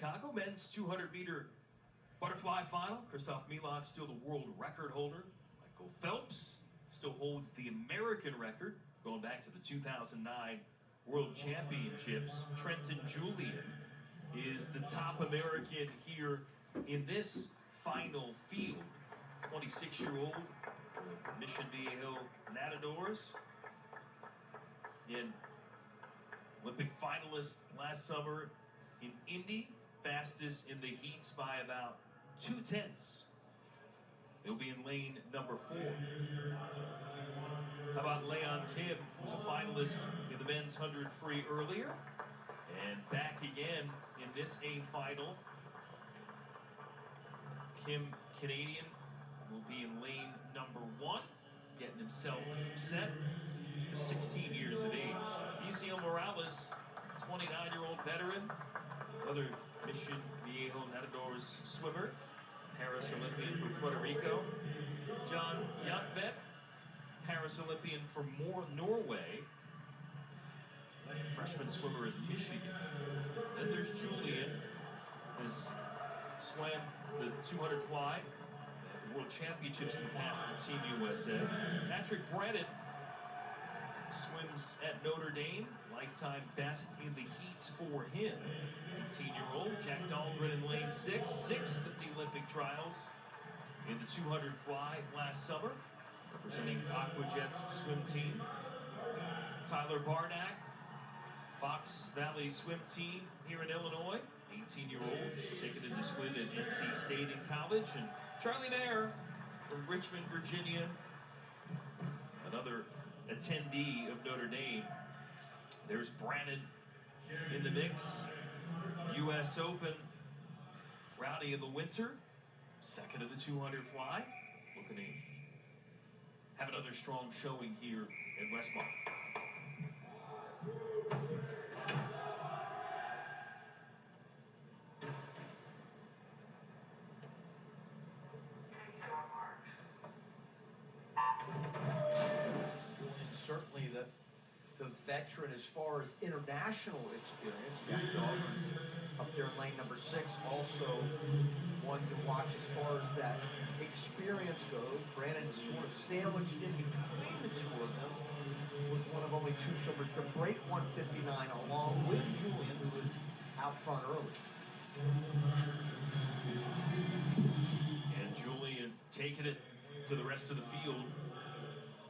Chicago. Men's 200-meter butterfly final. Christoph Milak still the world record holder. Michael Phelps still holds the American record, going back to the 2009 World Championships. Trenton Julian is the top American here in this final field. 26-year-old Mission Viejo Matadors. Again, Olympic finalist last summer in Indy, fastest in the heats by about 2/10. He'll be in lane number 4. How about Leon Kim, who's a finalist in the men's 100 free earlier, and back again in this A final. Kim, Canadian, will be in lane number 1, getting himself set. Just 16 years of age. Ezequiel Morales, 29-year-old veteran, another Mission Viejo Matadors swimmer, Paris Olympian from Puerto Rico. John Janvet, Paris Olympian from Norway, freshman swimmer at Michigan. Then there's Julian, has swam the 200 fly at the World Championships in the past for Team USA. Patrick Brennan swims at Notre Dame, lifetime best in the heats for him. 18-year-old Jack Dahlgren in lane 6, 6th at the Olympic trials in the 200 fly last summer, representing Aquajet's swim team. Tyler Barnack, Fox Valley swim team here in Illinois, 18-year-old, taking it to swim at NC State in college. And Charlie Mayer from Richmond, Virginia, another attendee of Notre Dame. There's Brannon in the mix. U.S. Open, Rowdy in the winter, second of the 200 fly. Looking to have another strong showing here in Westmont. Certainly the veteran as far as international experience. Jack Dahlgren up there in lane number 6, also one to watch as far as that experience goes. Brandon is sort of sandwiched in between the two of them, was one of only 2 swimmers to break 159 along with Julian, who was out front early. And Julian taking it to the rest of the field.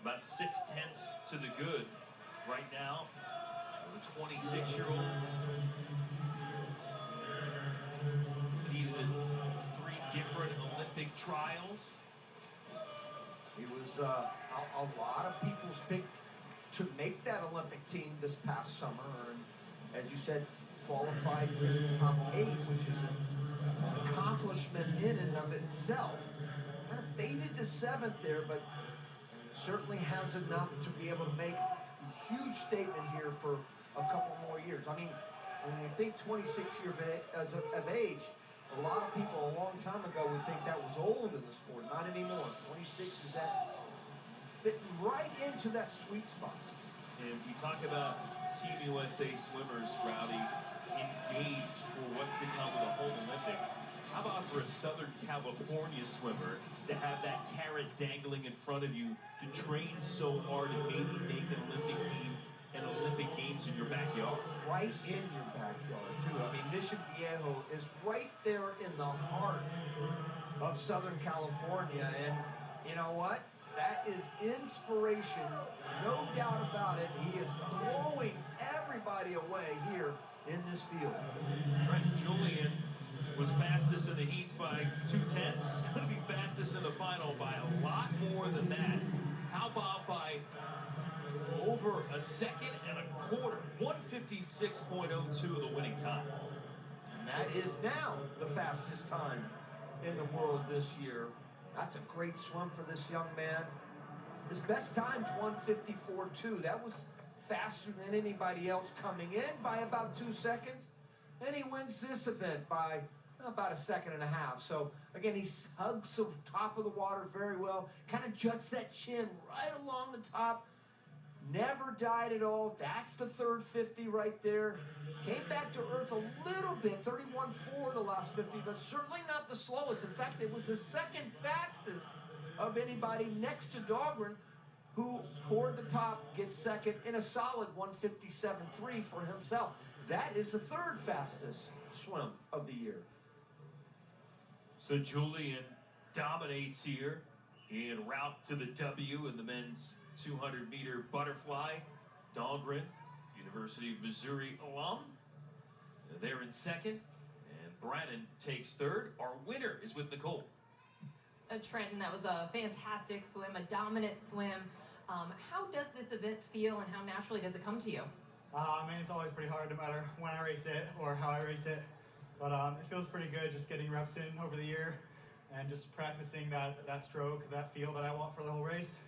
About 6/10 to the good right now. The 26-year-old competed in 3 different Olympic trials. He was a lot of people's pick to make that Olympic team this past summer, and as you said, qualified in the top 8, which is an accomplishment in and of itself. Kind of faded to 7th there, but certainly has enough to be able to make a huge statement here for a couple more years. I mean, when you think 26 years of age, a lot of people a long time ago would think that was old in the sport. Not anymore. 26 is that fitting right into that sweet spot. And we talk about Team USA swimmers, Rowdy, engaged for what's to come with the whole Olympics. How about for a Southern California swimmer to have that carrot dangling in front of you to train so hard and maybe make an Olympic team and Olympic Games in your backyard? Right in your backyard, too. I mean, Mission Viejo is right there in the heart of Southern California. And you know what? That is inspiration, no doubt about it. He is blowing everybody away here in this field. Trenton Julian was fastest in the heats by 2/10. Going to be fastest in the final by a lot more than that. How about by over a second and a quarter? 156.02 the winning time. And that is now the fastest time in the world this year. That's a great swim for this young man. His best time's 154.2. That was faster than anybody else coming in by about 2 seconds. And he wins this event by about a second and a half. So again, he hugs the top of the water very well, kind of juts that chin right along the top. Never died at all. That's the third 50 right there. Came back to earth a little bit, 31.4 the last 50, but certainly not the slowest. In fact, it was the second fastest of anybody next to Dahlgren, who poured the top, gets second in a solid 157.3 for himself. That is the third fastest swim of the year. So Julian dominates here en route to the W in the men's 200-meter butterfly. Dahlgren, University of Missouri alum, they're in second, and Brannon takes third. Our winner is with Nicole. Trenton, that was a fantastic swim, a dominant swim. How does this event feel, and how naturally does it come to you? I mean, it's always pretty hard no matter when I race it or how I race it. But it feels pretty good just getting reps in over the year and just practicing that stroke, that feel that I want for the whole race,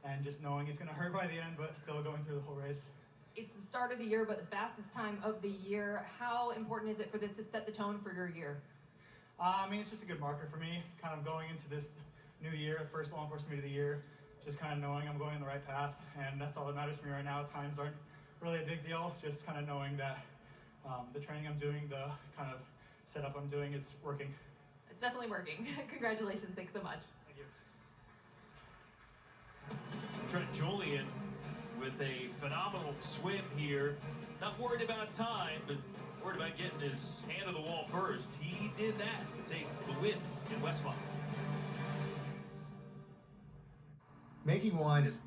and just knowing it's going to hurt by the end, but still going through the whole race. It's the start of the year, but the fastest time of the year. How important is it for this to set the tone for your year? I mean, it's just a good marker for me, kind of going into this new year, first long course meet of the year, just kind of knowing I'm going in the right path, and that's all that matters for me right now. Times aren't really a big deal, just kind of knowing that the training I'm doing, the kind of setup I'm doing is working. It's definitely working. Congratulations. Thanks so much. Thank you. Trenton Julian with a phenomenal swim here. Not worried about time, but worried about getting his hand on the wall first. He did that to take the win in Westmont. Making wine is